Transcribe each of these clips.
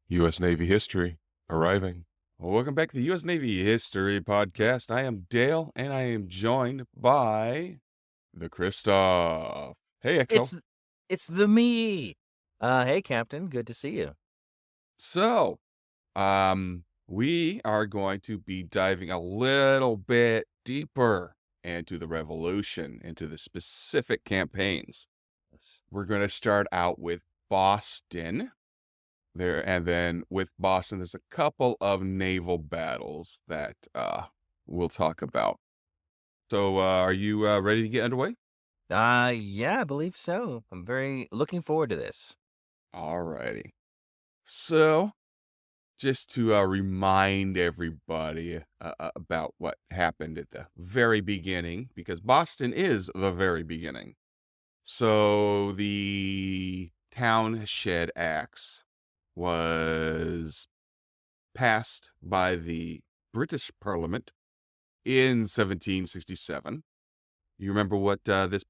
U.S. Navy history arriving. Well, welcome back to the U.S. Navy History Podcast. I am Dale, and I am joined by the Christoph. Hey, XO. It's the me. Hey, Captain. Good to see you. So, we are going to be diving a little bit deeper into the Revolution, into the specific campaigns. We're going to start out with Boston. And then with Boston, there's a couple of naval battles that we'll talk about. So, are you ready to get underway? Yeah, I believe so. I'm very looking forward to this. Alrighty. So, just to remind everybody about what happened at the very beginning, because Boston is the very beginning. So, the Townshend Acts was passed by the British Parliament in 1767. You remember what this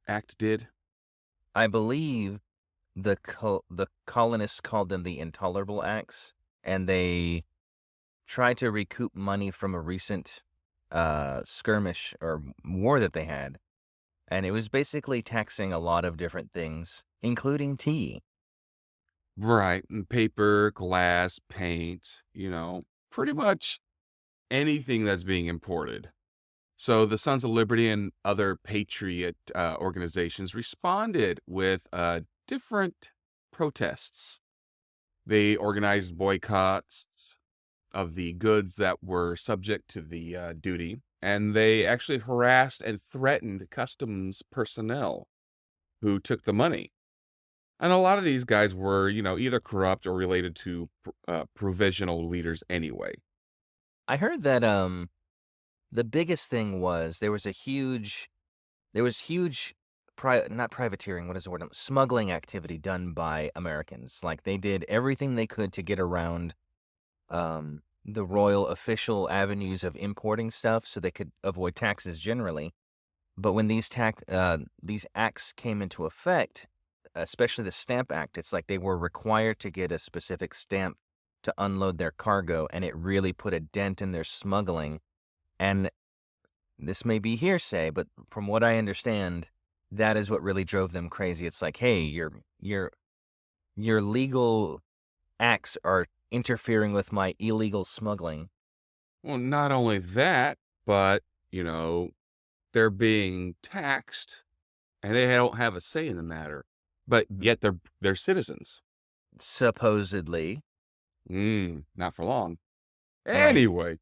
act did? I believe the colonists called them the Intolerable Acts, and they tried to recoup money from a recent skirmish or war that they had, and it was basically taxing a lot of different things, including tea. Right, and paper, glass, paint, pretty much anything that's being imported. So the Sons of Liberty and other patriot organizations responded with different protests. They organized boycotts of the goods that were subject to the duty, and they actually harassed and threatened customs personnel who took the money. And a lot of these guys were, either corrupt or related to provisional leaders anyway. I heard that the biggest thing was there was huge not privateering, what is the word? Smuggling activity done by Americans. Like they did everything they could to get around the royal official avenues of importing stuff so they could avoid taxes generally. But when these acts came into effect, especially the Stamp Act, it's like they were required to get a specific stamp to unload their cargo, and it really put a dent in their smuggling. And this may be hearsay, but from what I understand, that is what really drove them crazy. It's like, hey, your legal acts are interfering with my illegal smuggling. Well, not only that, but, they're being taxed and they don't have a say in the matter, but yet they're citizens. Supposedly. Not for long. Right. Anyway,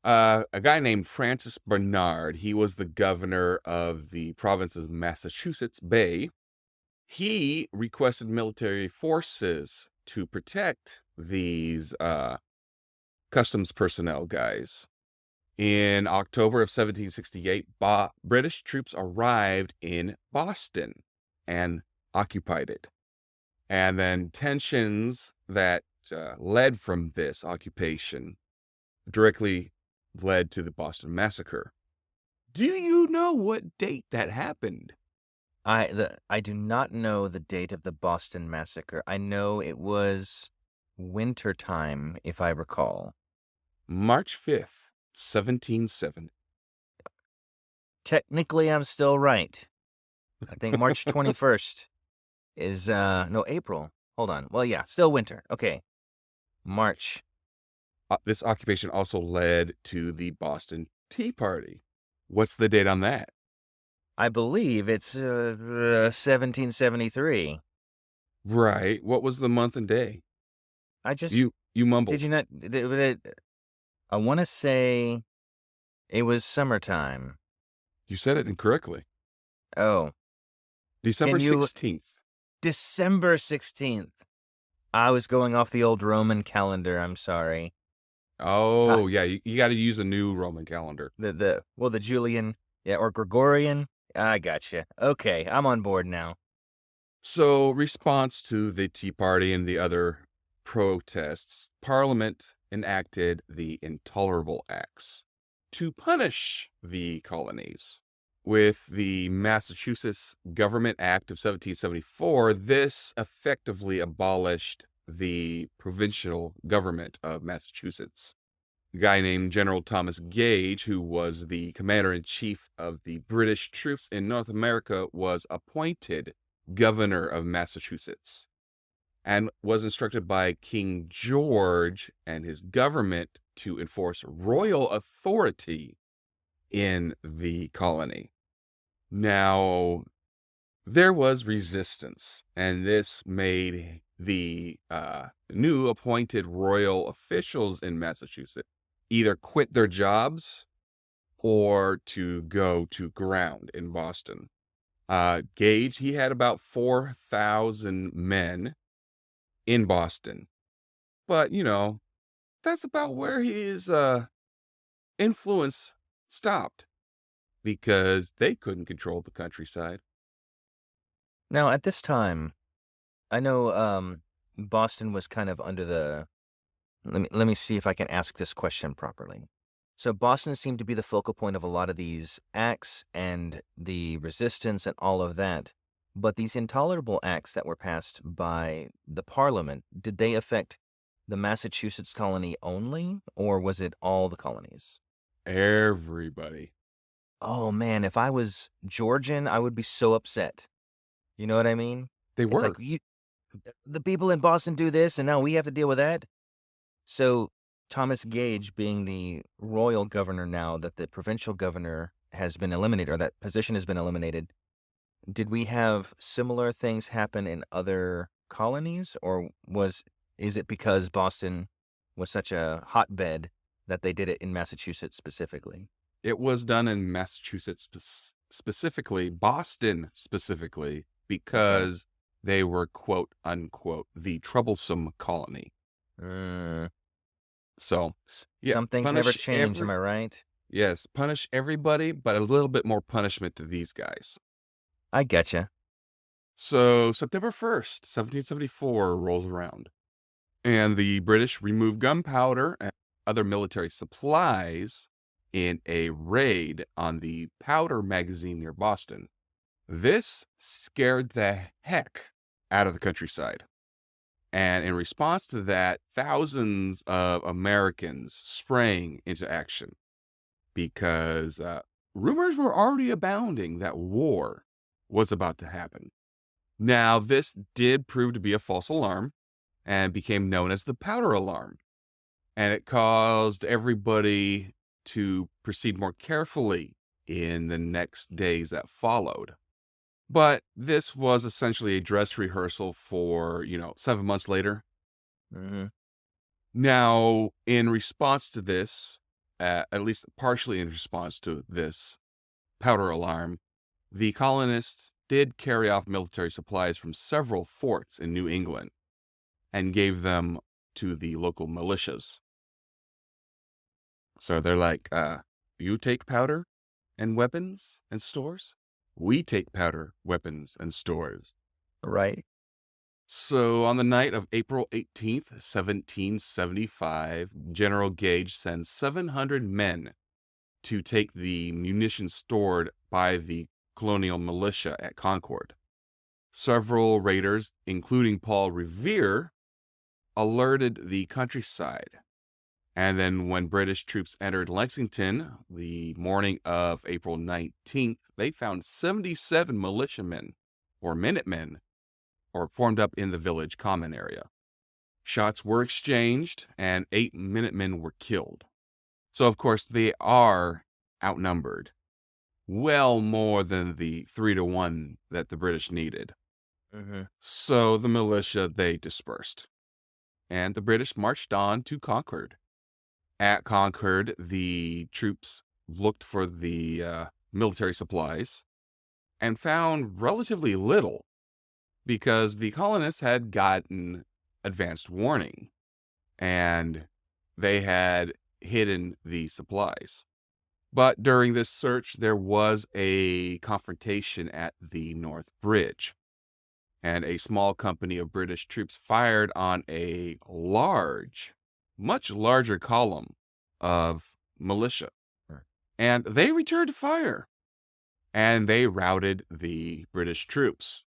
a guy named Francis Bernard, he was the governor of the province of Massachusetts Bay. He requested military forces to protect these customs personnel guys. In October of 1768, British troops arrived in Boston and occupied it. And then tensions that led from this occupation directly led to the Boston Massacre. Do you know what date that happened? I do not know the date of the Boston Massacre. I know it was wintertime, if I recall. March 5th, 1770. Technically, I'm still right. I think March 21st is, no, April. Hold on. Well, yeah, still winter. Okay. March. This occupation also led to the Boston Tea Party. What's the date on that? I believe it's 1773. Right. What was the month and day? I just You mumbled. did you not? I want to say it was summertime. You said it incorrectly. Oh, December Can you 16th. December 16th. I was going off the old Roman calendar, I'm sorry. Ah, Oh, yeah, you got to use a new Roman calendar. the Julian, yeah, or Gregorian. I gotcha. Okay, I'm on board now. So, response to the Tea Party and the other protests, Parliament enacted the Intolerable Acts to punish the colonies. With the Massachusetts Government Act of 1774, this effectively abolished the provincial government of Massachusetts. A guy named General Thomas Gage, who was the commander-in-chief of the British troops in North America, was appointed governor of Massachusetts and was instructed by King George and his government to enforce royal authority in the colony. Now, there was resistance, and this made the new appointed royal officials in Massachusetts either quit their jobs or to go to ground in Boston. Gage, he had about 4,000 men in Boston, but that's about where his influence stopped because they couldn't control the countryside. Now, at this time, I know Boston was kind of under the. Let me see if I can ask this question properly. So Boston seemed to be the focal point of a lot of these acts and the resistance and all of that. But these intolerable acts that were passed by the Parliament, did they affect the Massachusetts colony only, or was it all the colonies? Everybody. Oh man, if I was Georgian, I would be so upset. You know what I mean? They It's like were. the people in Boston do this, and now we have to deal with that. So Thomas Gage, being the royal governor now that the provincial governor has been eliminated, or that position has been eliminated, did we have similar things happen in other colonies, or is it because Boston was such a hotbed that they did it in Massachusetts specifically? It was done in Massachusetts specifically, Boston specifically, Okay. because they were, quote unquote, the troublesome colony. Mm, So, yeah, some things never change, am I right? yes, punish everybody, but a little bit more punishment to these guys. I getcha. So, September 1st, 1774 rolls around, and the British remove gunpowder and other military supplies in a raid on the powder magazine near Boston. This scared the heck out of the countryside. And in response to that, thousands of Americans sprang into action because rumors were already abounding that war was about to happen. Now, this did prove to be a false alarm and became known as the powder alarm. And it caused everybody to proceed more carefully in the next days that followed. But this was essentially a dress rehearsal for, 7 months later. Hmm. Now, in response to this, at least partially in response to this powder alarm, the colonists did carry off military supplies from several forts in New England and gave them to the local militias. So they're like, you take powder and weapons and stores? We take powder, weapons, and stores. Right. So on the night of April 18th, 1775, General Gage sends 700 men to take the munitions stored by the colonial militia at Concord. Several raiders, including Paul Revere, alerted the countryside. And then when British troops entered Lexington the morning of April 19th, they found 77 militiamen or Minutemen or formed up in the village common area. Shots were exchanged and 8 Minutemen were killed. So, of course, they are outnumbered, well more than the 3-to-1 that the British needed. Hmm. So the militia, they dispersed, and the British marched on to Concord. At Concord, the troops looked for the military supplies, and found relatively little because the colonists had gotten advanced warning and they had hidden the supplies. But during this search, there was a confrontation at the North Bridge, and a small company of British troops fired on a much larger column of militia. Sure. And they returned fire, and they routed the British troops.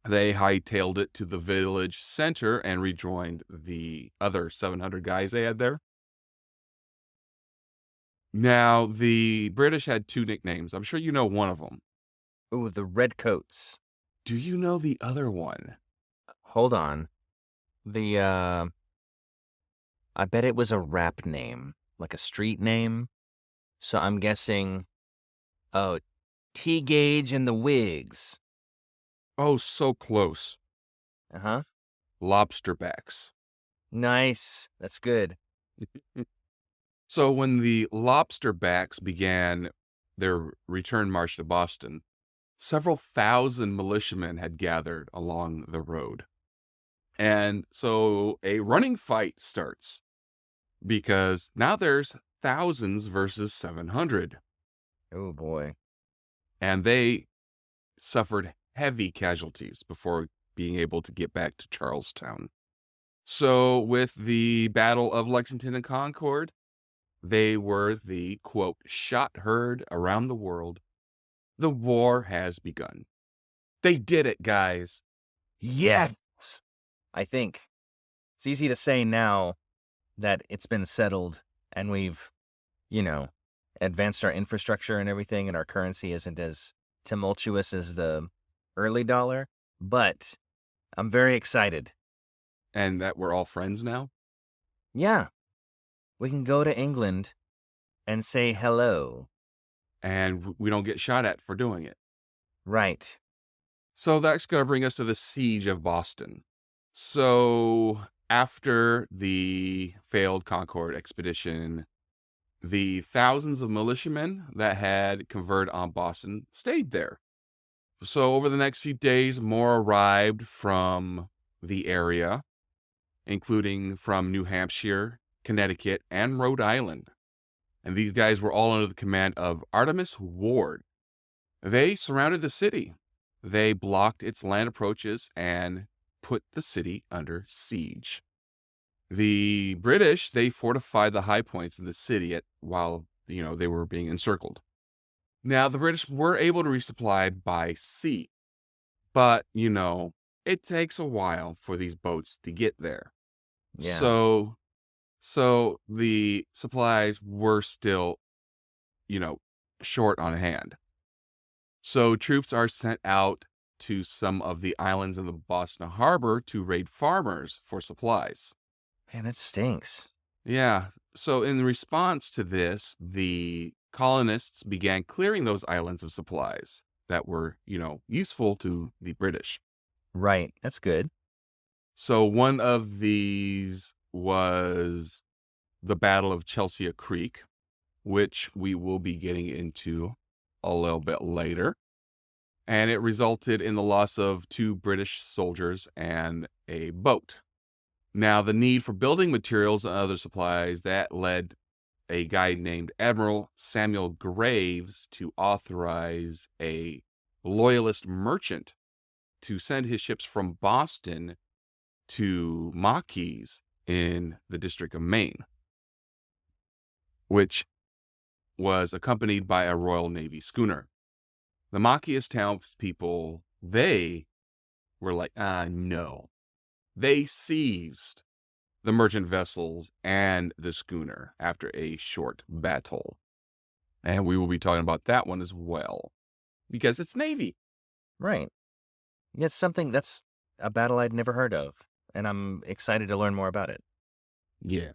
They hightailed it to the village center and rejoined the other 700 guys they had there. Now, the British had two nicknames. I'm sure you know one of them. Ooh, the Redcoats. Do you know the other one? Hold on. The, I bet it was a rap name, like a street name. So I'm guessing, oh, T-Gage and the Wigs. Oh, so close. Uh-huh. Lobsterbacks. Nice. That's good. So when the Lobsterbacks began their return march to Boston, several thousand militiamen had gathered along the road. And so a running fight starts because now there's thousands versus 700. Oh, boy. And they suffered heavy casualties before being able to get back to Charlestown. So with the Battle of Lexington and Concord, they were the, quote, shot heard around the world. The war has begun. They did it, guys. Yes! I think it's easy to say now that it's been settled and we've, advanced our infrastructure and everything, and our currency isn't as tumultuous as the early dollar, but I'm very excited. And that we're all friends now? Yeah. We can go to England and say hello. And we don't get shot at for doing it. Right. So that's going to bring us to the Siege of Boston. So after the failed Concord expedition, the thousands of militiamen that had converged on Boston stayed there. So over the next few days, more arrived from the area, including from New Hampshire, Connecticut, and Rhode Island. And these guys were all under the command of Artemas Ward. They surrounded the city. They blocked its land approaches and put the city under siege. The British, they fortified the high points of the city while, they were being encircled. Now, the British were able to resupply by sea, but, it takes a while for these boats to get there. Yeah. So the supplies were still, short on hand. So troops are sent out to some of the islands in the Boston Harbor to raid farmers for supplies. Man, that stinks. Yeah. So in response to this, the colonists began clearing those islands of supplies that were, useful to the British. Right. That's good. So one of these was the Battle of Chelsea Creek, which we will be getting into a little bit later. And it resulted in the loss of 2 British soldiers and a boat. Now, the need for building materials and other supplies, that led a guy named Admiral Samuel Graves to authorize a loyalist merchant to send his ships from Boston to Maquis in the District of Maine, which was accompanied by a Royal Navy schooner. The Maquis townspeople, they were like, no. They seized the merchant vessels and the schooner after a short battle. And we will be talking about that one as well, because it's Navy. Right. It's something that's a battle I'd never heard of, and I'm excited to learn more about it. Yeah.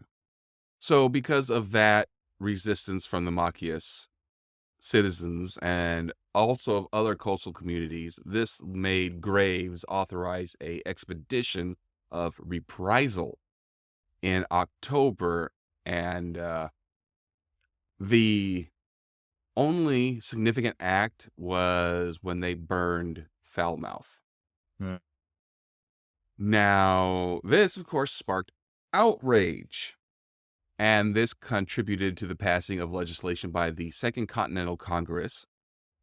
So because of that resistance from the Maquis citizens and also of other coastal communities, this made Graves authorize a expedition of reprisal in October, and the only significant act was when they burned Falmouth. Hmm. Now, this, of course, sparked outrage, and this contributed to the passing of legislation by the Second Continental Congress,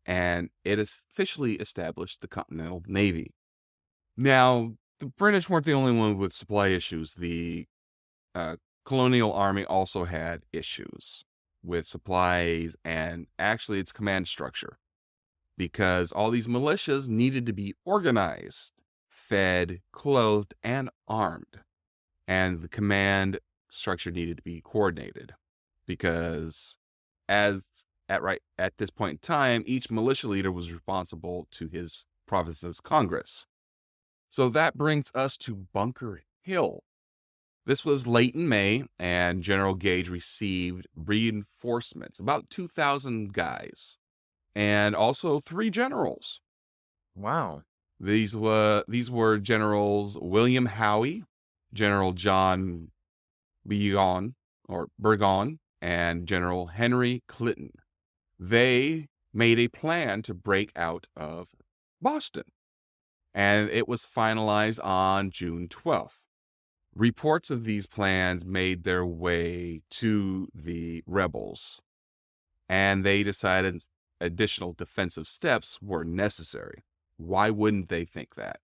and it officially established the Continental Navy. Now, the British weren't the only one with supply issues. The colonial army also had issues with supplies and actually its command structure, because all these militias needed to be organized, fed, clothed, and armed. And the command structure needed to be coordinated, because at this point in time, each militia leader was responsible to his province's Congress. So that brings us to Bunker Hill. This was late in May, and General Gage received reinforcements, about 2,000 guys, and also 3 generals. Wow. These were Generals William Howe, General John Burgon, and General Henry Clinton. They made a plan to break out of Boston, and it was finalized on June 12th. Reports of these plans made their way to the rebels, and they decided additional defensive steps were necessary. Why wouldn't they think that?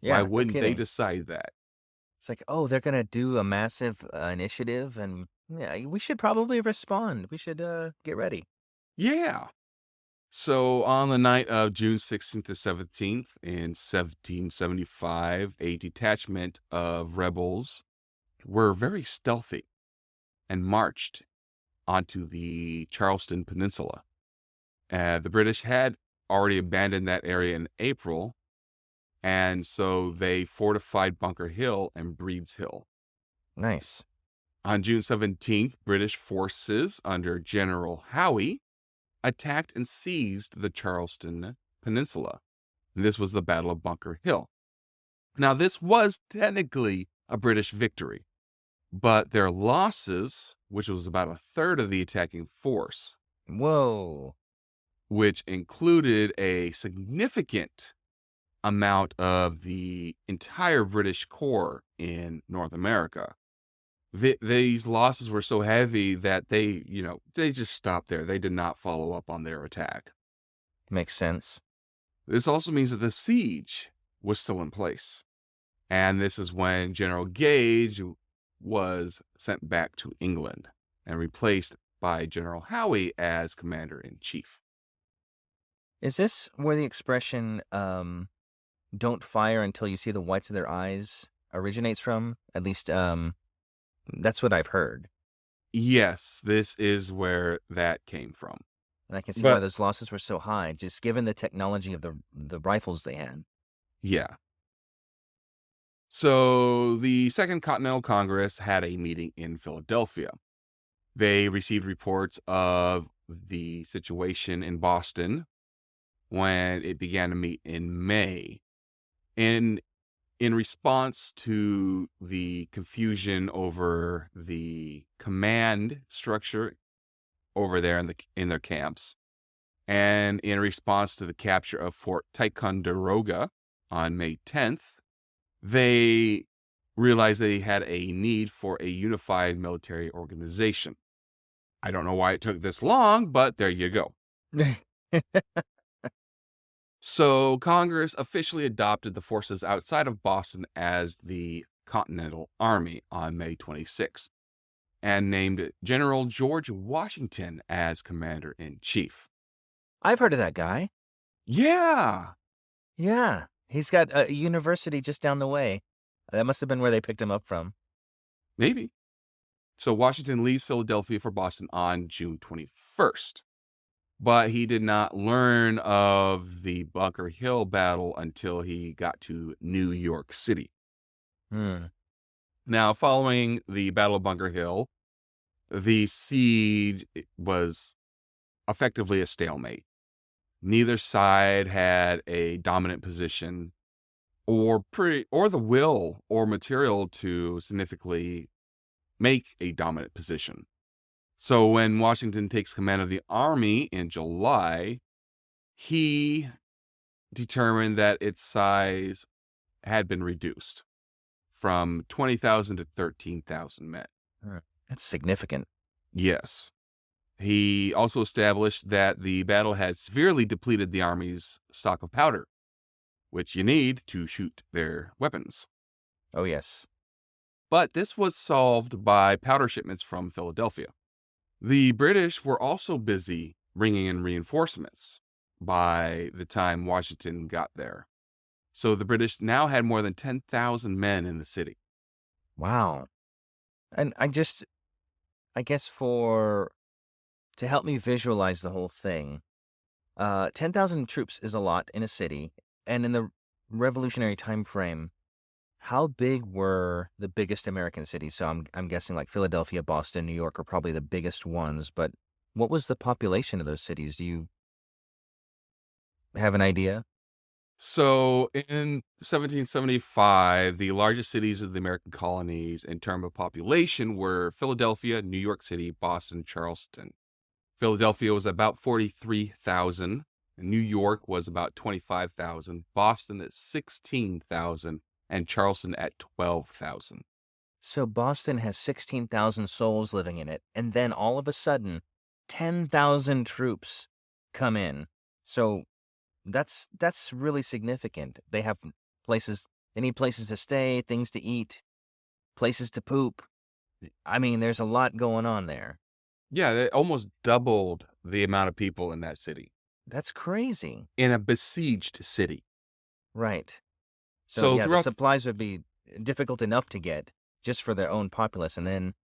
Why Yeah, no wouldn't they kidding. decide that? It's like, oh, they're gonna do a massive initiative, and yeah, we should probably respond. We should get ready. Yeah. So on the night of June 16th to 17th in 1775, a detachment of rebels were very stealthy and marched onto the Charleston Peninsula. The British had already abandoned that area in April, and so they fortified Bunker Hill and Breed's Hill. Nice. On June 17th, British forces under General Howe attacked and seized the Charleston Peninsula. This was the Battle of Bunker Hill. Now, this was technically a British victory, but their losses, which was about a third of the attacking force, Whoa. which included a significant amount of the entire British Corps in North America. These losses were so heavy that they just stopped there. They did not follow up on their attack. Makes sense. This also means that the siege was still in place. And this is when General Gage was sent back to England and replaced by General Howe as commander-in-chief. Is this where the expression "don't fire until you see the whites of their eyes" originates from? At least that's what I've heard, Yes, this is where that came from. and I can see why But those losses were so high, just given the technology of the rifles they had. yeah. So the Second Continental Congress had a meeting in Philadelphia. They received reports of the situation in Boston when it began to meet in May. And in response to the confusion over the command structure over there in their camps, and in response to the capture of Fort Ticonderoga on May 10th, they realized they had a need for a unified military organization. I don't know why it took this long, but there you go. So Congress officially adopted the forces outside of Boston as the Continental Army on May 26th and named General George Washington as commander-in-chief. I've heard of that guy. Yeah, Yeah, he's got a university just down the way. That must have been where they picked him up from. maybe. So Washington leaves Philadelphia for Boston on June 21st. But he did not learn of the Bunker Hill battle until he got to New York City. Hmm. Now, following the Battle of Bunker Hill, the siege was effectively a stalemate. Neither side had a dominant position or the will or material to significantly make a dominant position. So when Washington takes command of the army in July, he determined that its size had been reduced from 20,000 to 13,000 men. Hmm. That's significant. Yes. He also established that the battle had severely depleted the army's stock of powder, which you need to shoot their weapons. Oh, yes. But this was solved by powder shipments from Philadelphia. The British were also busy bringing in reinforcements by the time Washington got there. So the British now had more than 10,000 men in the city. Wow. And I guess to help me visualize the whole thing, 10,000 troops is a lot in a city. And in the revolutionary time frame, how big were the biggest American cities? So I'm guessing like Philadelphia, Boston, New York are probably the biggest ones, but what was the population of those cities? Do you have an idea? So in 1775, the largest cities of the American colonies in terms of population were Philadelphia, New York City, Boston, Charleston. Philadelphia was about 43,000. New York was about 25,000. Boston at 16,000. And Charleston at 12,000. So Boston has 16,000 souls living in it, and then all of a sudden, 10,000 troops come in. So that's really significant. They have places, they need places to stay, things to eat, places to poop. I mean, there's a lot going on there. Yeah, they almost doubled the amount of people in that city, That's crazy. in a besieged city. Right. So So yeah, the throughout supplies would be difficult enough to get just for their own populace, and then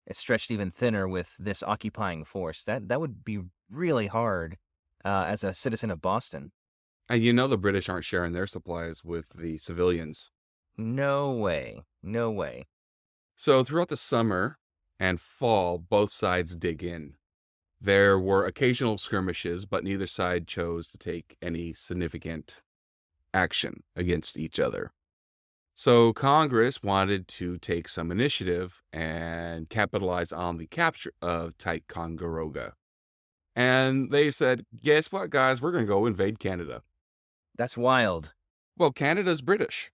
it's stretched even thinner with this occupying force. That would be really hard as a citizen of Boston. and you know the British aren't sharing their supplies with the civilians. No way. No way. So throughout the summer and fall, both sides dig in. There were occasional skirmishes, but neither side chose to take any significant action against each other. So Congress wanted to take some initiative and capitalize on the capture of Ticonderoga. And they said, guess what, guys? We're going to go invade Canada. That's wild. Well, Canada's British.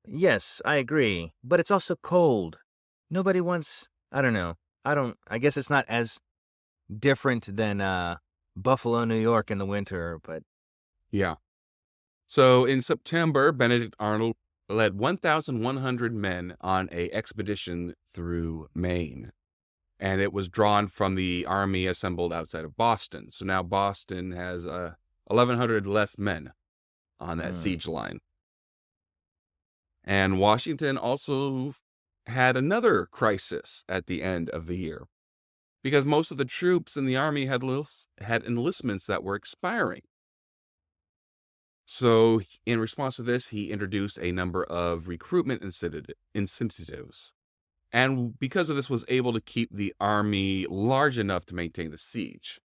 Yes, I agree. But it's also cold. Nobody wants, I don't know. I guess it's not as different than Buffalo, New York in the winter, but Yeah. So in September, Benedict Arnold led 1,100 men on a expedition through Maine. And it was drawn from the army assembled outside of Boston. So now Boston has 1,100 less men on that mm, siege line. And Washington also had another crisis at the end of the year because most of the troops in the army had enlistments that were expiring. So, in response to this, he introduced a number of recruitment incentives. And because of this, was able to keep the army large enough to maintain the siege.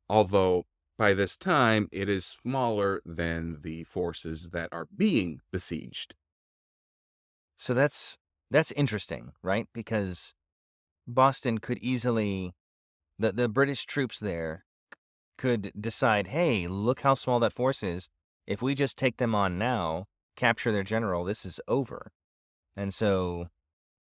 Although by this time, it is smaller than the forces that are being besieged. so that's interesting, right? Because Boston could easily the British troops there could decide, hey, look how small that force is. If we just take them on now, capture their general, this is over. And so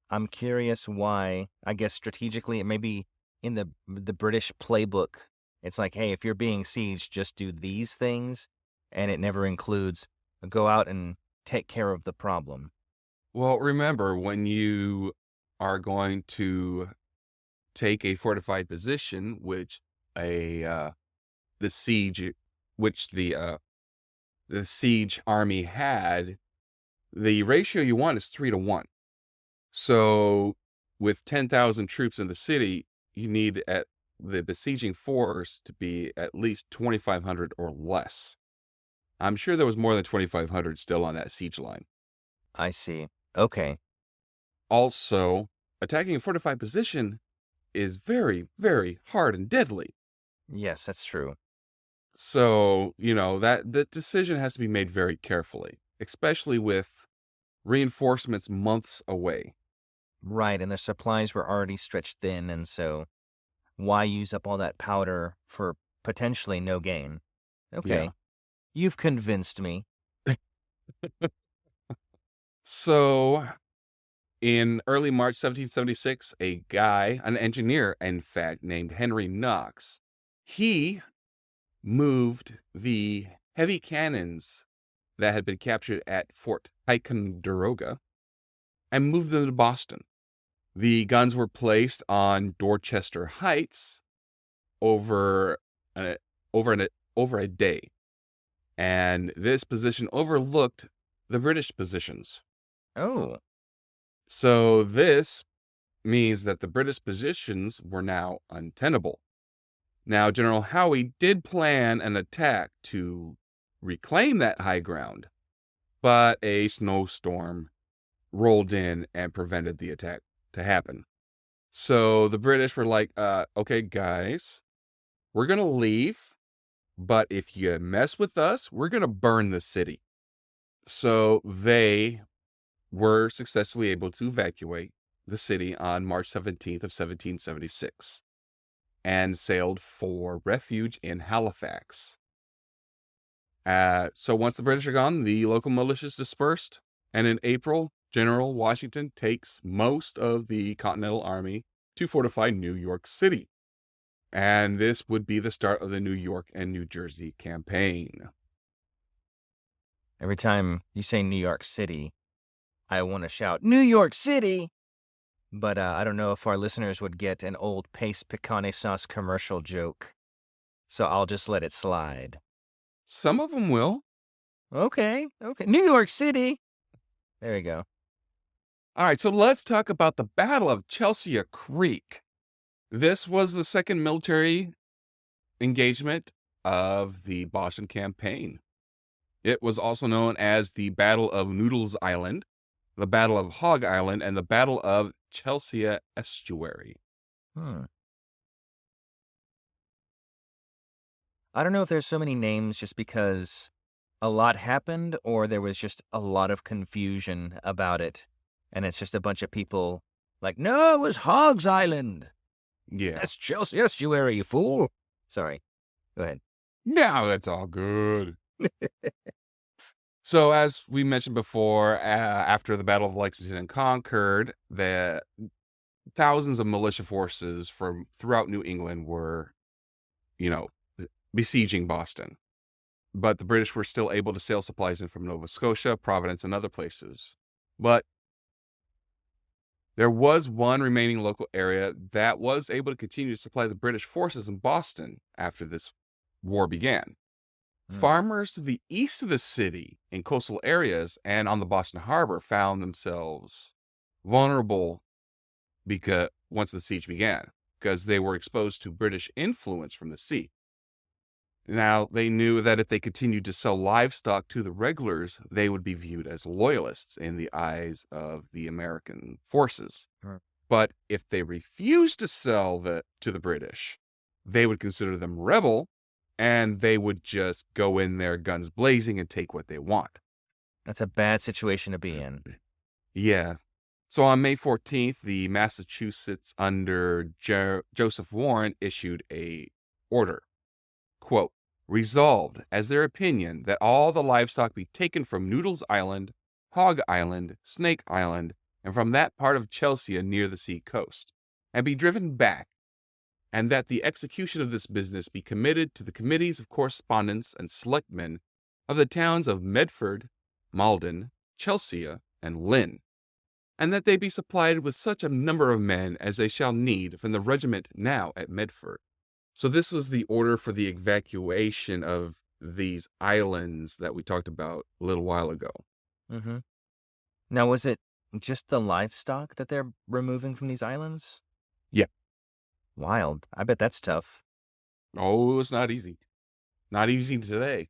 I'm curious why, I guess strategically, it may be in the British playbook. It's like, hey, if you're being sieged, just do these things. And it never includes go out and take care of the problem. Well, remember, when you are going to take a fortified position, which a the siege, which the siege army had, the ratio you want is 3-1. So, with 10,000 troops in the city, you need at the besieging force to be at least 2,500 or less. I'm sure there was more than 2,500 still on that siege line. I see. Okay. Also, attacking a fortified position is very, very hard and deadly. Yes, that's true. So, that the decision has to be made very carefully, especially with reinforcements months away. Right, and their supplies were already stretched thin, and so why use up all that powder for potentially no gain? Yeah. Okay, you've convinced me. So in early March 1776, a guy, an engineer, in fact, named Henry Knox, he moved the heavy cannons that had been captured at Fort Ticonderoga and moved them to Boston. The guns were placed on Dorchester Heights over a, over a day, and this position overlooked the British positions. Oh, So this means that the British positions were now untenable. Now, General Howe did plan an attack to reclaim that high ground, but a snowstorm rolled in and prevented the attack to happen. So the British were like, okay, guys, we're going to leave, but if you mess with us, we're going to burn the city. So they were successfully able to evacuate the city on March 17th of 1776 and sailed for refuge in Halifax. So once the British are gone, the local militias dispersed, and in April, General Washington takes most of the Continental Army to fortify New York City. And this would be the start of the New York and New Jersey campaign. every time you say New York City, I want to shout, New York City! But I don't know if our listeners would get an old Pace Picante Sauce commercial joke. So I'll just let it slide. Some of them will. Okay. New York City! There we go. All right, so let's talk about the Battle of Chelsea Creek. This was the second military engagement of the Boston campaign. It was also known as the Battle of Noodles Island, the Battle of Hog Island, and the Battle of Chelsea Estuary. I don't know if there's so many names just because a lot happened or there was just a lot of confusion about it. And it's just a bunch of people like, no, it was Hogs Island. Yeah. That's Chelsea Estuary, you fool. Sorry. Go ahead. Now that's all good. So, as we mentioned before, after the Battle of Lexington and Concord, the thousands of militia forces from throughout New England were, besieging Boston. But the British were still able to sail supplies in from Nova Scotia, Providence, and other places. But there was one remaining local area that was able to continue to supply the British forces in Boston after this war began. Farmers to the east of the city in coastal areas and on the Boston Harbor found themselves vulnerable because once the siege began, because they were exposed to British influence from the sea. Now, they knew that if they continued to sell livestock to the regulars, they would be viewed as loyalists in the eyes of the American forces. Right. But if they refused to sell to the British, they would consider them rebel, and they would just go in there guns blazing and take what they want. That's a bad situation to be in. Yeah. So on May 14th, the Massachusetts under Joseph Warren issued a order. Quote, resolved as their opinion that all the livestock be taken from Noodles Island, Hog Island, Snake Island, and from that part of Chelsea near the sea coast, and be driven back, and that the execution of this business be committed to the committees of correspondence and selectmen of the towns of Medford, Malden, Chelsea, and Lynn, and that they be supplied with such a number of men as they shall need from the regiment now at Medford. So this was the order for the evacuation of these islands that we talked about a little while ago. Mm-hmm. Now, was it just the livestock that they're removing from these islands? Yeah. Wild. I bet that's tough. Oh, it was not easy. Not easy today.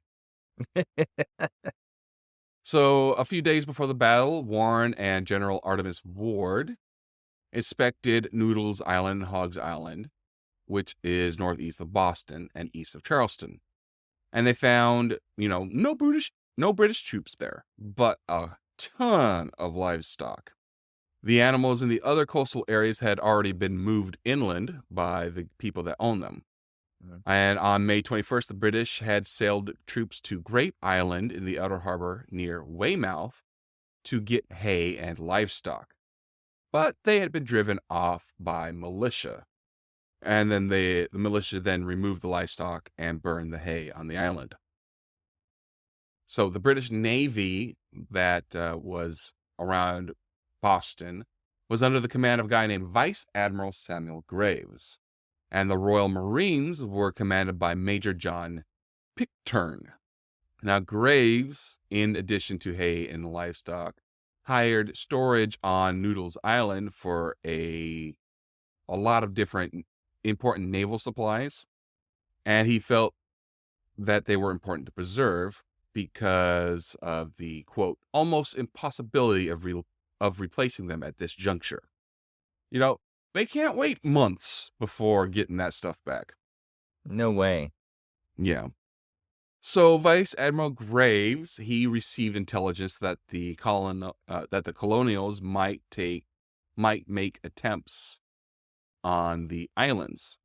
So a few days before the battle, Warren and General Artemus Ward inspected Noodles Island and Hogs Island, which is northeast of Boston and east of Charleston. And they found, no British troops there, but a ton of livestock. The animals in the other coastal areas had already been moved inland by the people that owned them. Mhm. And on May 21st, the British had sailed troops to Grape Island in the outer harbor near Weymouth to get hay and livestock. But they had been driven off by militia. And then the militia then removed the livestock and burned the hay on the island. So the British Navy that was around Boston was under the command of a guy named Vice Admiral Samuel Graves. And the Royal Marines were commanded by Major John Pitcairn. Now, Graves, in addition to hay and livestock, hired storage on Noodles Island for a lot of different important naval supplies, and he felt that they were important to preserve because of the quote almost impossibility of replacing them at this juncture. You know, they can't wait months before getting that stuff back. No way. Yeah. So Vice Admiral Graves, he received intelligence that the colonials might make attempts on the islands,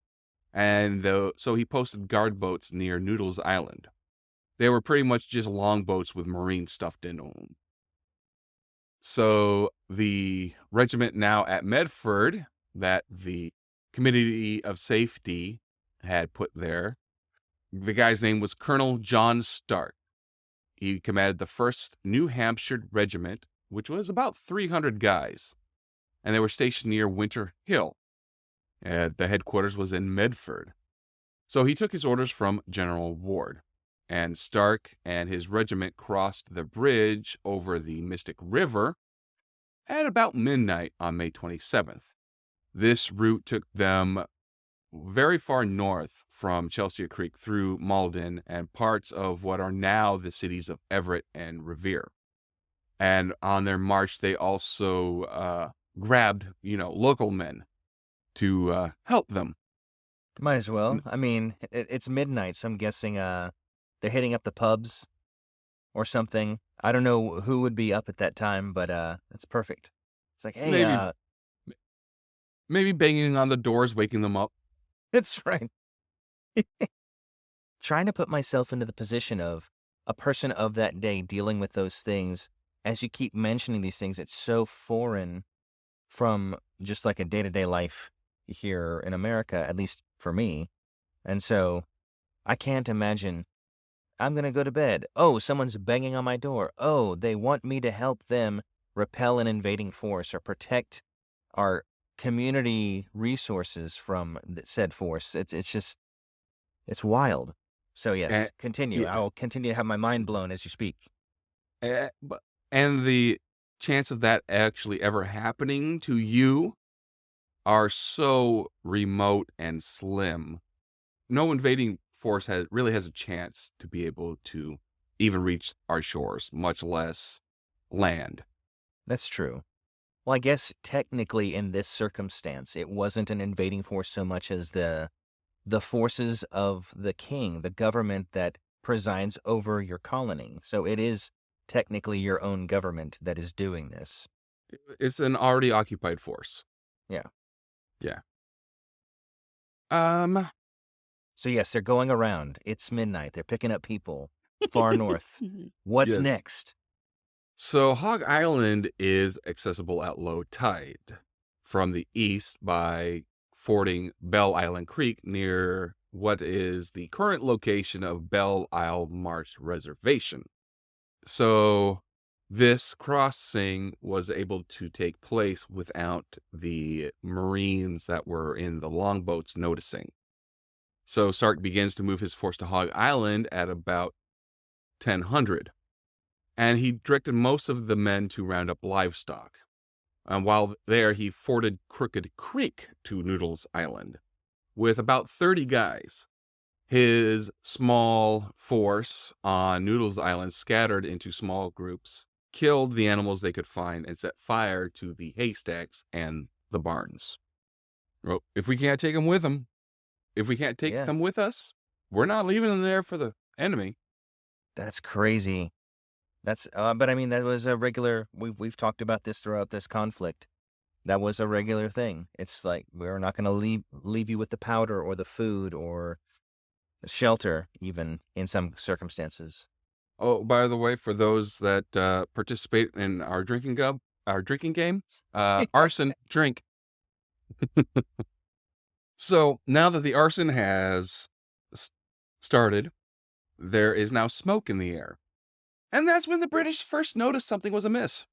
and so he posted guard boats near Noodles Island. They were pretty much just longboats with Marines stuffed into them. So the regiment now at Medford that the Committee of Safety had put there, the guy's name was Colonel John Stark. He commanded the 1st New Hampshire Regiment, which was about 300 guys, and they were stationed near Winter Hill. And the headquarters was in Medford. So he took his orders from General Ward, and Stark and his regiment crossed the bridge over the Mystic River at about midnight on May 27th. This route took them very far north from Chelsea Creek through Malden and parts of what are now the cities of Everett and Revere. And on their march, they also grabbed, local men to help them. Might as well. I mean, it's midnight, so I'm guessing they're hitting up the pubs or something. I don't know who would be up at that time, but it's perfect. It's like, hey, Maybe banging on the doors, waking them up. that's right. Trying to put myself into the position of a person of that day dealing with those things. As you keep mentioning these things, it's so foreign from just like a day-to-day life here in America, at least for me. And so I can't imagine I'm going to go to bed. Oh, someone's banging on my door. Oh, they want me to help them repel an invading force or protect our community resources from said force. It's wild. So yes, And, continue. yeah, I'll continue to have my mind blown as you speak. and the chance of that actually ever happening to you are so remote and slim. No invading force really has a chance to be able to even reach our shores, much less land. That's true. Well, I guess technically in this circumstance, it wasn't an invading force so much as the forces of the king, the government that presides over your colony. So it is technically your own government that is doing this. It's an already occupied force. Yeah. Yeah. Um. So yes, they're going around. It's midnight. They're picking up people far north. What's Yes. next? So Hog Island is accessible at low tide from the east by fording Belle Island Creek near what is the current location of Belle Isle Marsh Reservation. So this crossing was able to take place without the Marines that were in the longboats noticing. So Stark begins to move his force to Hog Island at about 1000. And he directed most of the men to round up livestock. And while there, he forded Crooked Creek to Noodles Island with about 30 guys. His small force on Noodles Island scattered into small groups, killed the animals they could find, and set fire to the haystacks and the barns. Well, if we can't take them with them, if we can't take Yeah. them with us, we're not leaving them there for the enemy. That's crazy. That's but I mean that was a regular we've talked about this throughout this conflict. That was a regular thing. It's like we're not going to leave you with the powder or the food or shelter, even in some circumstances. Oh, by the way, for those that participate in our drinking game, arson, drink. So now that the arson has s- started, there is now smoke in the air. And that's when the British first noticed something was amiss.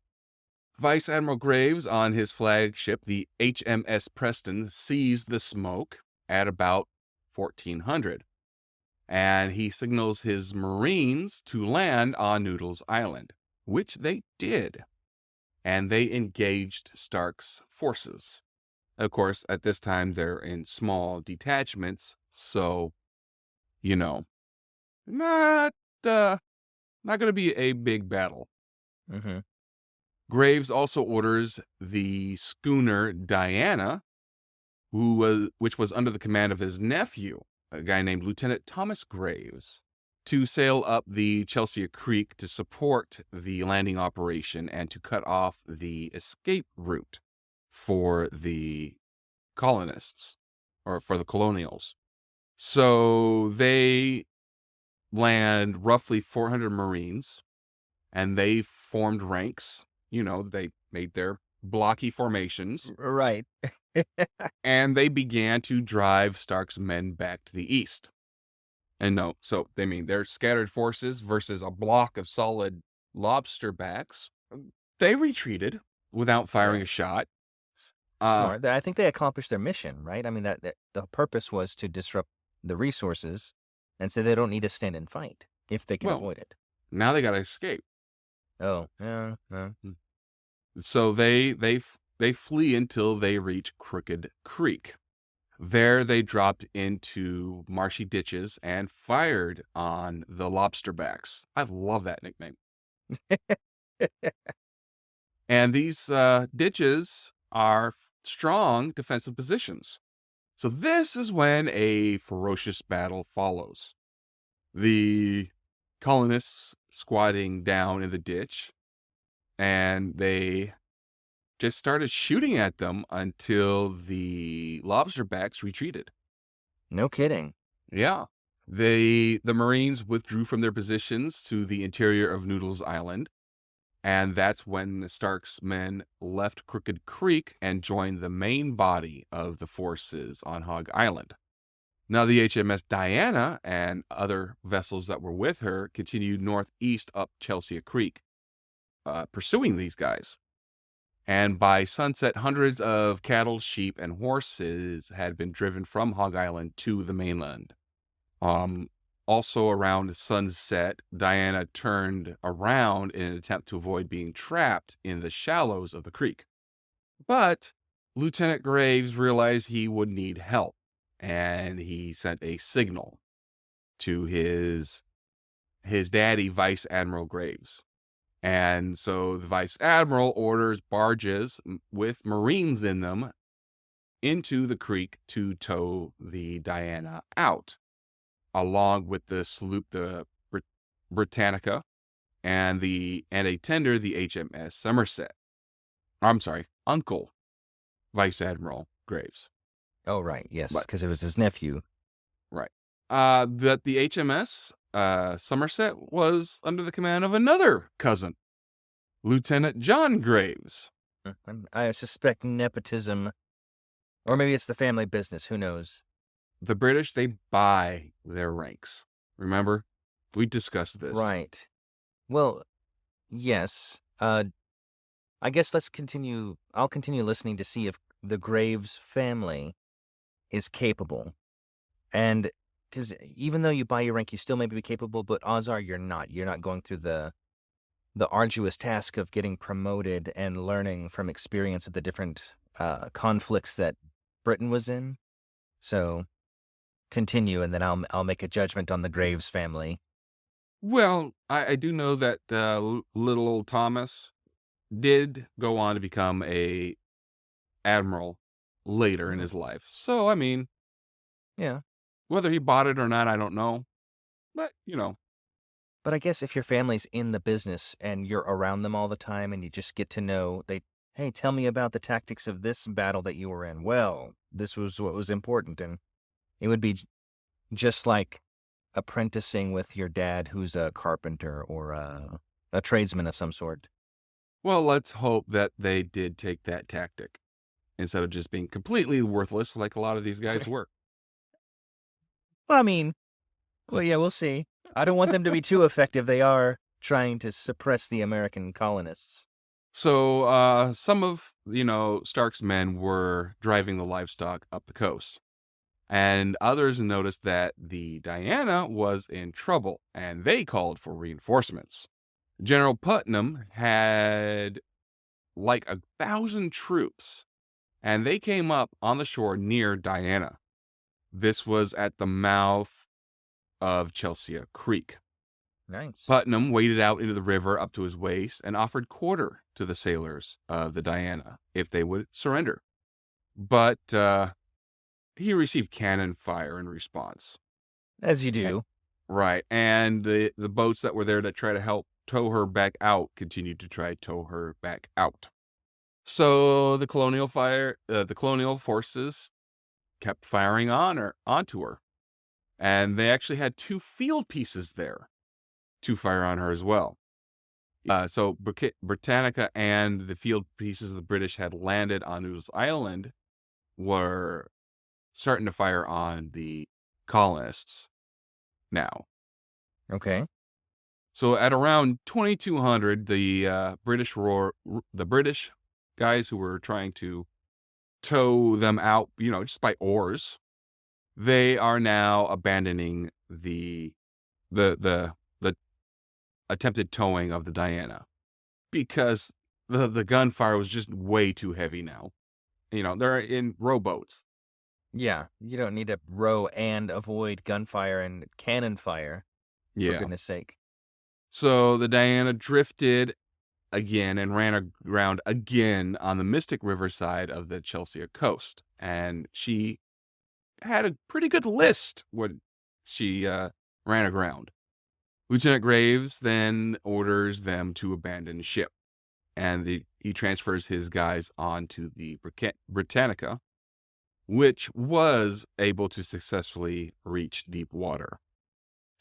Vice Admiral Graves on his flagship, the HMS Preston, sees the smoke at about 1400, and he signals his Marines to land on Noodles Island, which they did, and they engaged Stark's forces. Of course, at this time, they're in small detachments, so, you know, not, not going to be a big battle. Hmm. Graves also orders the schooner Diana, which was under the command of his nephew, a guy named Lieutenant Thomas Graves, to sail up the Chelsea Creek to support the landing operation and to cut off the escape route for the colonists or for the colonials. So they land roughly 400 Marines, and they formed ranks. They made their blocky formations, Right. and they began to drive Stark's men back to the east. And no, so they mean their scattered forces versus a block of solid lobster backs. They retreated without firing Yeah. a shot. Uh, Smart. I think they accomplished their mission, right? I mean, that the purpose was to disrupt the resources, and so they don't need to stand and fight if they can well, avoid it. now they got to escape. Oh, yeah, yeah. So they flee until they reach Crooked Creek. There they dropped into marshy ditches and fired on the lobsterbacks. I love that nickname. And these ditches are strong defensive positions. So this is when a ferocious battle follows. The colonists squatting down in the ditch, and they just started shooting at them until the lobsterbacks retreated. No kidding. Yeah. The Marines withdrew from their positions to the interior of Noodles Island, and that's when the Stark's men left Crooked Creek and joined the main body of the forces on Hog Island. Now, the HMS Diana and other vessels that were with her continued northeast up Chelsea Creek, pursuing these guys. And by sunset, hundreds of cattle, sheep, and horses had been driven from Hog Island to the mainland. Um, Also around sunset, Diana turned around in an attempt to avoid being trapped in the shallows of the creek. But Lieutenant Graves realized he would need help, and he sent a signal to his daddy, Vice Admiral Graves. And so the Vice Admiral orders barges with Marines in them into the creek to tow the Diana out, along with the sloop, the Britannica, and a tender, the HMS Somerset. I'm sorry, Uncle Vice Admiral Graves. Oh, right. Yes, But because it was his nephew. right, that the HMS Somerset was under the command of another cousin, Lieutenant John Graves. I suspect nepotism, or maybe it's the family business. Who knows? The British, they buy their ranks. Remember, we discussed this. Right. Well, yes. I guess let's continue. I'll continue listening to see if the Graves family is capable. And because even though you buy your rank, you still may be capable, but odds are you're not. You're not going through the arduous task of getting promoted and learning from experience of the different conflicts that Britain was in. So continue, and then I'll make a judgment on the Graves family. Well, I do know that little old Thomas did go on to become a admiral later in Mhm. his life. So, I mean, Yeah. whether he bought it or not, I don't know. But, But I guess if your family's in the business and you're around them all the time and you just get to know, Hey, tell me about the tactics of this battle that you were in. Well, this was what was important. And it would be just like apprenticing with your dad, who's a carpenter or a tradesman of some sort. Well, let's hope that they did take that tactic instead of just being completely worthless like a lot of these guys were. Well, I mean, well, yeah, we'll see. I don't want them to be too effective. They are trying to suppress the American colonists. So, some of, Stark's men were driving the livestock up the coast. And others noticed that the Diana was in trouble and they called for reinforcements. General Putnam had like 1,000 troops and they came up on the shore near Diana. This was at the mouth of Chelsea Creek. Nice. Putnam waded out into the river up to his waist and offered quarter to the sailors of the Diana if they would surrender. But he received cannon fire in response. As you do. Right. And the boats that were there to try to help tow her back out continued to try to tow her back out. So the colonial forces kept firing onto her. And they actually had 2 field pieces there to fire on her as well. So Britannica and the field pieces the British had landed on Noodles Island were starting to fire on the colonists now. Okay. So at around 2200, the British guys who were trying to tow them out, just by oars, they are now abandoning the attempted towing of the Diana because the gunfire was just way too heavy now. They're in rowboats. Yeah, you don't need to row and avoid gunfire and cannon fire, for Yeah. goodness sake. So the Diana drifted again and ran aground again on the Mystic River side of the Chelsea coast. And she had a pretty good list when she ran aground. Lieutenant Graves then orders them to abandon ship. And he transfers his guys onto the Britannica, which was able to successfully reach deep water.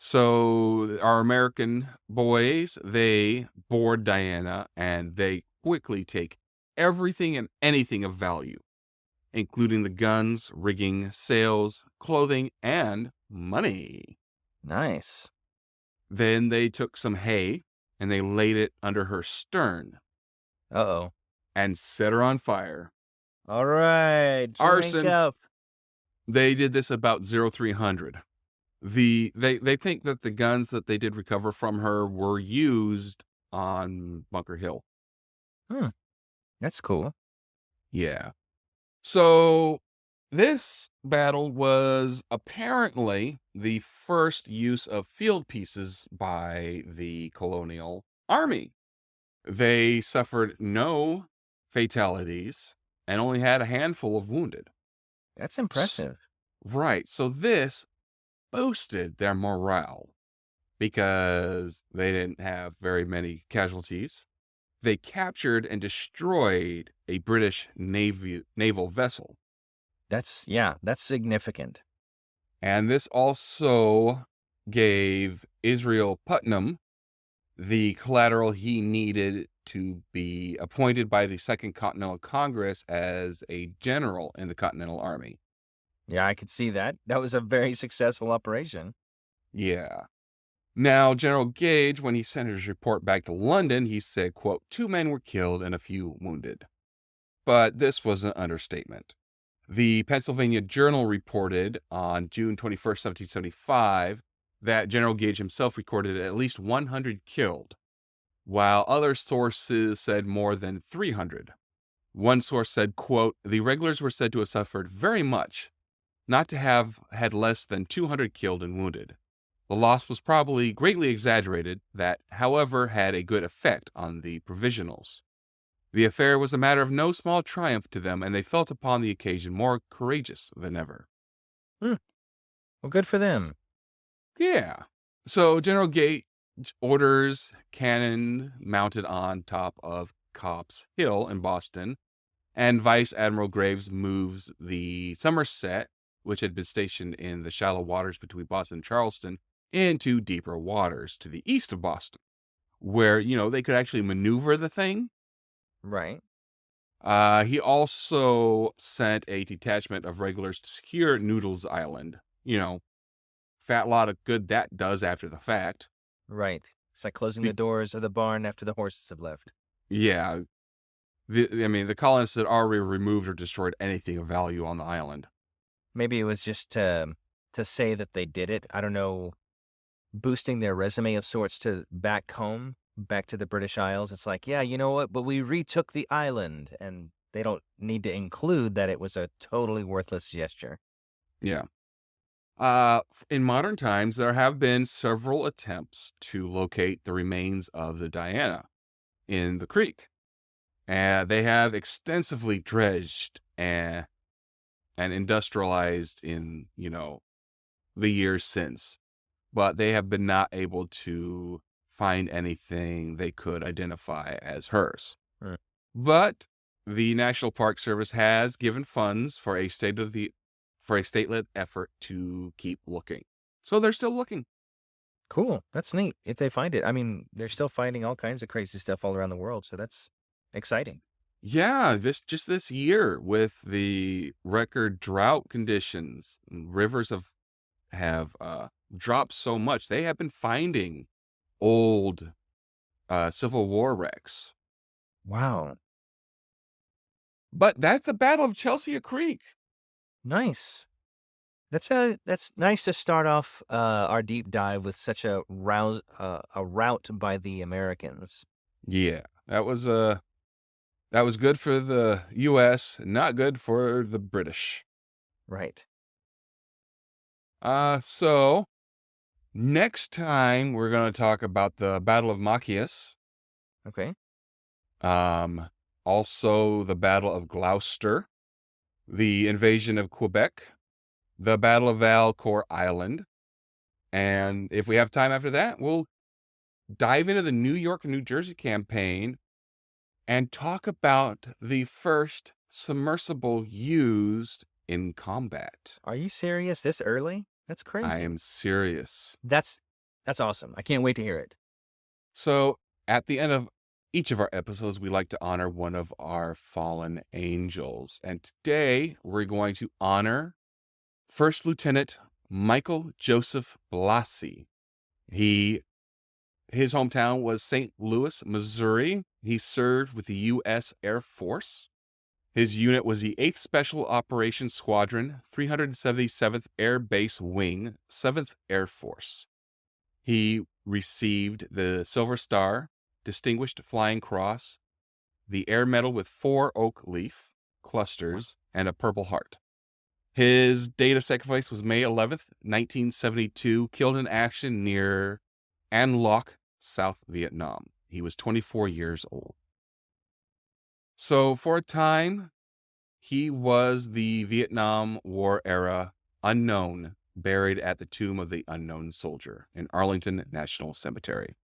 So our American boys, they board Diana and they quickly take everything and anything of value, including the guns, rigging, sails, clothing, and money. Nice. Then they took some hay and they laid it under her stern Uh-oh. and set her on fire. All right. Drink Arson. up. They did this about 0300. They think that the guns that they did recover from her were used on Bunker Hill. That's cool. Yeah. So this battle was apparently the first use of field pieces by the colonial army. They suffered no fatalities and only had a handful of wounded. That's impressive. Right. So this boosted their morale because they didn't have very many casualties. They captured and destroyed a British naval vessel. That's significant. And this also gave Israel Putnam the collateral he needed to be appointed by the Second Continental Congress as a general in the Continental Army. Yeah, I could see that. That was a very successful operation. Yeah. Now, General Gage, when he sent his report back to London, he said, quote, 2 men were killed and a few wounded. But this was an understatement. The Pennsylvania Journal reported on June 21st, 1775, that General Gage himself recorded at least 100 killed, while other sources said more than 300. One source said, quote, the regulars were said to have suffered very much, not to have had less than 200 killed and wounded. The loss was probably greatly exaggerated, that, however, had a good effect on the provisionals. The affair was a matter of no small triumph to them, and they felt upon the occasion more courageous than ever. Well, good for them. Yeah. So General Gage orders cannon mounted on top of Copp's Hill in Boston, and Vice Admiral Graves moves the Somerset, which had been stationed in the shallow waters between Boston and Charleston, into deeper waters to the east of Boston, where, they could actually maneuver the thing. Right. He also sent a detachment of regulars to secure Noodles Island. Fat lot of good that does after the fact. Right. It's like closing Be- the doors of the barn after the horses have left. yeah, the colonists had already removed or destroyed anything of value on the island. Maybe it was just to say that they did it. I don't know, boosting their resume of sorts to back home, back to the British Isles. It's like, yeah, you know what? But we retook the island, and they don't need to include that it was a totally worthless gesture. Yeah. In modern times, there have been several attempts to locate the remains of the Diana in the creek. And they have extensively dredged and industrialized in, the years since. But they have been not able to find anything they could identify as hers. Hmm. But the National Park Service has given funds for a state-led effort to keep looking. So they're still looking. Cool. That's neat. If they find it, I mean, they're still finding all kinds of crazy stuff all around the world. So that's exciting. Yeah, this year with the record drought conditions, rivers have dropped so much. They have been finding old Civil War wrecks. Wow. But that's the Battle of Chelsea Creek. Nice. That's nice to start off our deep dive with such a rout by the Americans. Yeah, that was good for the U.S., not good for the British. Right. So next time we're going to talk about the Battle of Machias. Okay. Also the Battle of Gloucester, the invasion of Quebec, the Battle of Valcour Island, and if we have time after that, we'll dive into the New York and New Jersey campaign and talk about the first submersible used in combat. Are you serious this early? That's crazy. I am serious. That's awesome. I can't wait to hear it. So, at the end of each of our episodes, we like to honor one of our fallen angels. And today, we're going to honor First Lieutenant Michael Joseph Blassie. His hometown was St. Louis, Missouri. He served with the U.S. Air Force. His unit was the 8th Special Operations Squadron, 377th Air Base Wing, 7th Air Force. He received the Silver Star, Distinguished Flying Cross, the Air Medal with 4 oak leaf clusters, and a Purple Heart. His date of sacrifice was May 11th, 1972, killed in action near An Loc, South Vietnam. He was 24 years old. So for a time, he was the Vietnam War era unknown, buried at the Tomb of the Unknown Soldier in Arlington National Cemetery.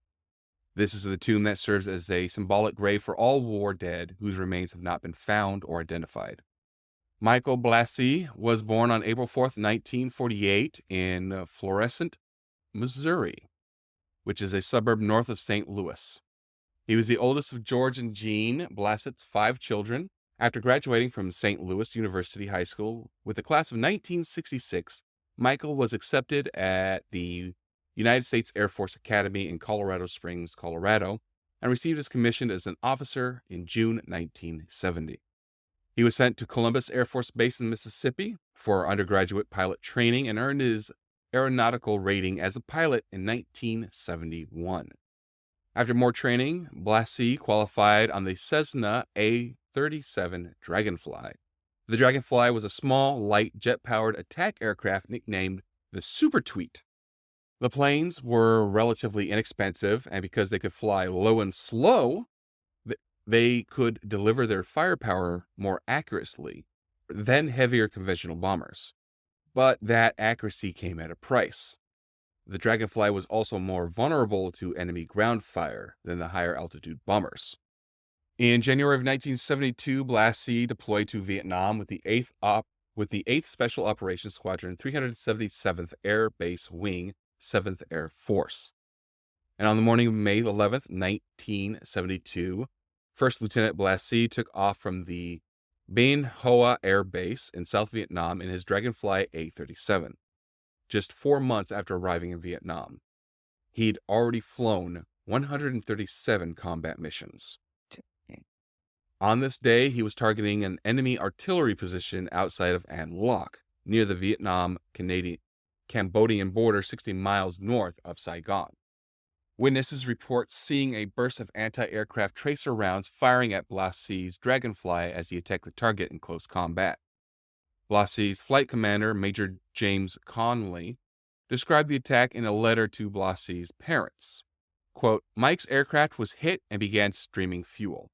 This is the tomb that serves as a symbolic grave for all war dead whose remains have not been found or identified. Michael Blassie was born on April 4th, 1948 in Florissant, Missouri, which is a suburb north of St. Louis. He was the oldest of George and Jean Blassie's 5 children. After graduating from St. Louis University High School with the class of 1966, Michael was accepted at the United States Air Force Academy in Colorado Springs, Colorado, and received his commission as an officer in June 1970. He was sent to Columbus Air Force Base in Mississippi for undergraduate pilot training and earned his aeronautical rating as a pilot in 1971. After more training, Blassie qualified on the Cessna A-37 Dragonfly. The Dragonfly was a small, light, jet-powered attack aircraft nicknamed the Super Tweet. The planes were relatively inexpensive, and because they could fly low and slow, they could deliver their firepower more accurately than heavier conventional bombers. But that accuracy came at a price. The Dragonfly was also more vulnerable to enemy ground fire than the higher altitude bombers. In January of 1972, Blassie deployed to Vietnam with the 8th Special Operations Squadron, 377th Air Base Wing, 7th Air Force. And on the morning of May 11th, 1972, First Lieutenant Blassie took off from the Bien Hoa Air Base in South Vietnam in his Dragonfly A-37, just 4 months after arriving in Vietnam. He'd already flown 137 combat missions. On this day, he was targeting an enemy artillery position outside of An Loc, near the Vietnam-Cambodian border 60 miles north of Saigon. Witnesses report seeing a burst of anti-aircraft tracer rounds firing at Blassie's Dragonfly as he attacked the target in close combat. Blassie's flight commander, Major James Conley, described the attack in a letter to Blassie's parents. Quote, "Mike's aircraft was hit and began streaming fuel.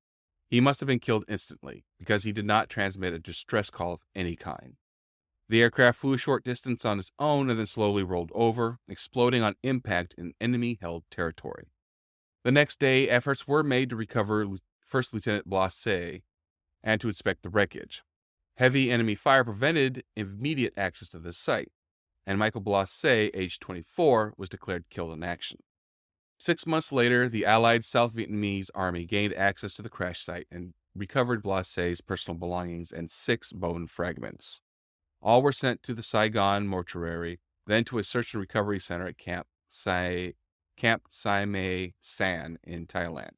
He must have been killed instantly because he did not transmit a distress call of any kind. The aircraft flew a short distance on its own and then slowly rolled over, exploding on impact in enemy-held territory. The next day, efforts were made to recover First Lieutenant Blassie and to inspect the wreckage. Heavy enemy fire prevented immediate access to the site, and Michael Blassie, aged 24, was declared killed in action. 6 months later, the Allied South Vietnamese Army gained access to the crash site and recovered Blassie's personal belongings and 6 bone fragments. All were sent to the Saigon mortuary, then to a search and recovery center at Camp Sai Mae San in Thailand,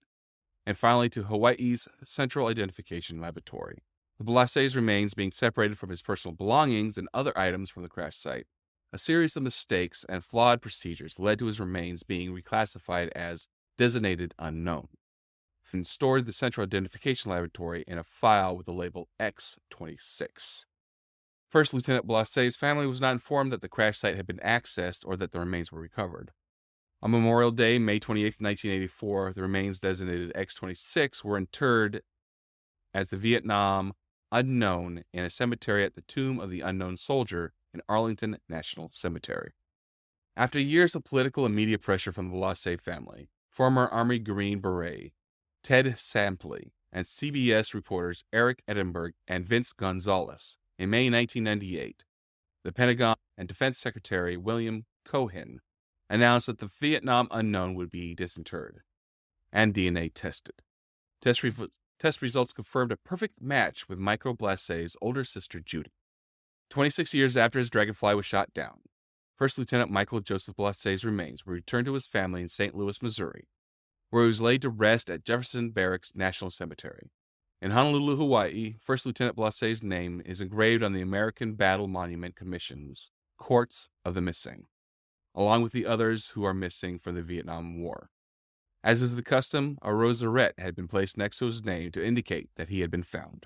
and finally to Hawaii's Central Identification Laboratory. The Blassie's remains being separated from his personal belongings and other items from the crash site. A series of mistakes and flawed procedures led to his remains being reclassified as designated unknown and stored in the Central Identification Laboratory in a file with the label X-26. First Lieutenant Blassie's family was not informed that the crash site had been accessed or that the remains were recovered. On Memorial Day, May 28, 1984, the remains designated X-26 were interred as the Vietnam Unknown in a cemetery at the Tomb of the Unknown Soldier in Arlington National Cemetery. After years of political and media pressure from the Blassie family, former Army Green Beret Ted Sampley and CBS reporters Eric Edinburgh and Vince Gonzalez, in May 1998, the Pentagon and Defense Secretary William Cohen announced that the Vietnam Unknown would be disinterred and DNA tested. Test results confirmed a perfect match with Michael Blassie's older sister Judy. 26 years after his Dragonfly was shot down, First Lieutenant Michael Joseph Blassie's remains were returned to his family in St. Louis, Missouri, where he was laid to rest at Jefferson Barracks National Cemetery. In Honolulu, Hawaii, First Lieutenant Blassie's name is engraved on the American Battle Monument Commission's Courts of the Missing, along with the others who are missing from the Vietnam War. As is the custom, a rosette had been placed next to his name to indicate that he had been found.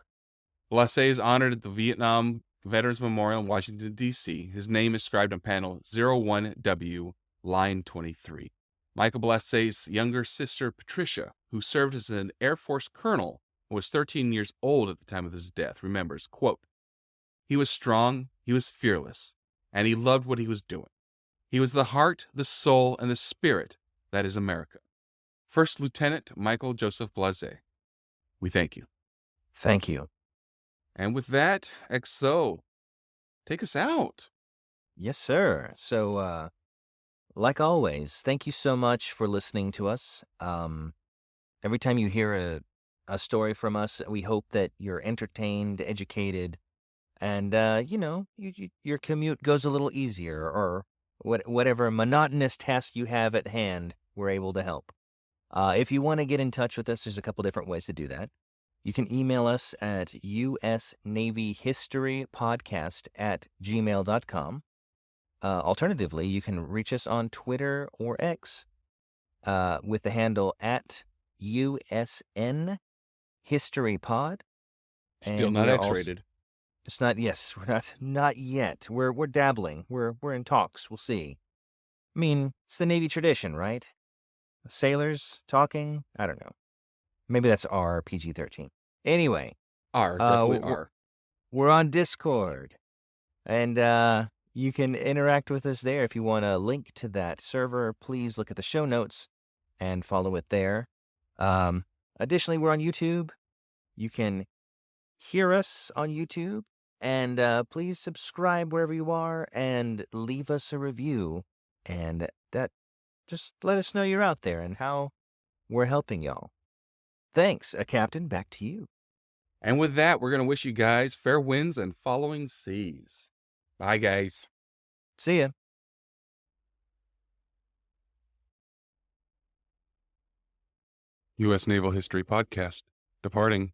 Blassie is honored at the Vietnam Veterans Memorial in Washington, D.C. His name is inscribed on panel 01W, line 23. Michael Blassie's younger sister, Patricia, who served as an Air Force colonel and was 13 years old at the time of his death, remembers, quote, "He was strong, he was fearless, and he loved what he was doing. He was the heart, the soul, and the spirit that is America. First Lieutenant Michael Joseph Blassie, we thank you." Thank you. And with that, XO, take us out. Yes, sir. So, like always, thank you so much for listening to us. Every time you hear a story from us, we hope that you're entertained, educated, and, your commute goes a little easier, or whatever monotonous task you have at hand, we're able to help. If you want to get in touch with us, there's a couple different ways to do that. You can email us at usnavyhistorypodcast@gmail.com. Alternatively, you can reach us on Twitter or X with the handle at USNHistoryPod. Still not X-rated. It's not. Yes, we're not yet. We're dabbling. We're in talks. We'll see. I mean, it's the Navy tradition, right? Sailors talking. I don't know. Maybe that's R, PG-13. Anyway, Definitely R. We're on Discord, and you can interact with us there. If you want a link to that server, please look at the show notes and follow it there. Additionally, we're on YouTube. You can hear us on YouTube. And please subscribe wherever you are and leave us a review. And that just let us know you're out there and how we're helping y'all. Thanks, Captain. Back to you. And with that, we're going to wish you guys fair winds and following seas. Bye, guys. See ya. U.S. Naval History Podcast. Departing.